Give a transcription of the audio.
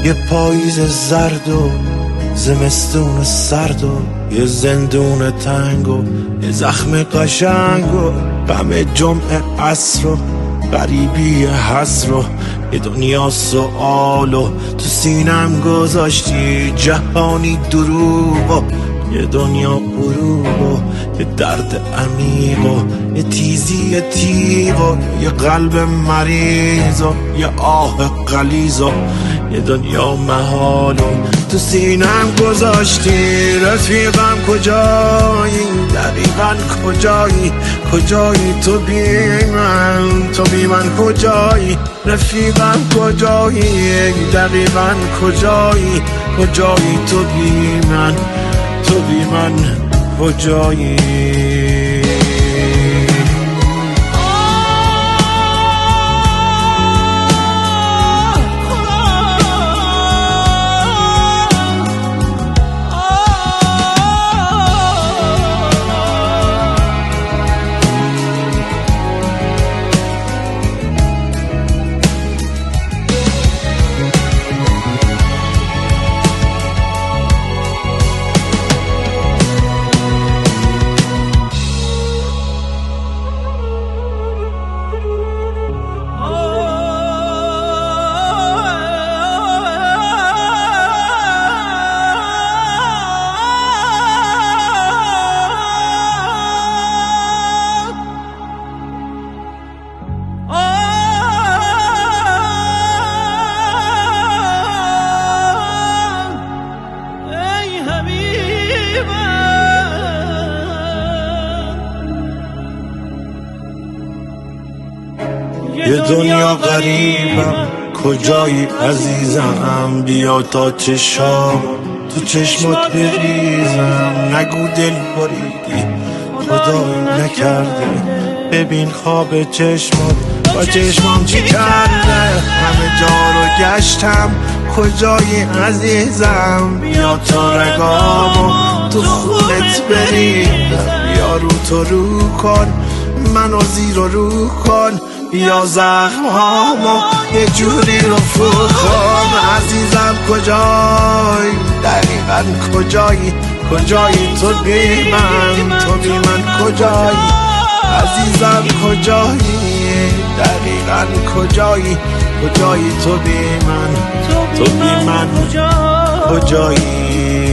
یه پاییز زرد و زمستون سرد و یه زندون تنگ و یه زخم قشنگ و غم جمعه عصر و غریبی حسر و یه دنیا سؤال و تو سینم گذاشتی جهانی دروغ و یه دنیا غروب و یه درد عمیق و یه تیزی تیغ و یه قلب مریض و یه آه غلیظ و یه دنیا محال و تو سینم گذاشتی. رفیقم کجایی؟ دقیقا کجایی؟ کجایی تو بی من؟ تو بی من کجایی؟ رفیقم کجایی؟ دقیقا کجایی؟ کجایی تو بی من؟ تو بی من کجایی؟ یه دنیا غریبم کجایی عزیزم؟ بیا تا چشام تو چشمات بریزم. نگو دل بریدی خدایی نکرده، ببین خواب چشمات با چشمام چی کرده. همه جا رو گشتم کجایی عزیزم؟ بیا تا رگامو تو خونت بریدم. بیا رو تو رو کن منو زیر و رو کن، بیا زخم هامو یه جوری رفو کن. عزیزم کجایی؟ دقیقا کجایی؟ کجایی تو بی من؟ تو بی من کجایی؟ عزیزم کجایی؟ دقیقا کجایی؟ کجایی تو بی من؟ تو بی من کجایی؟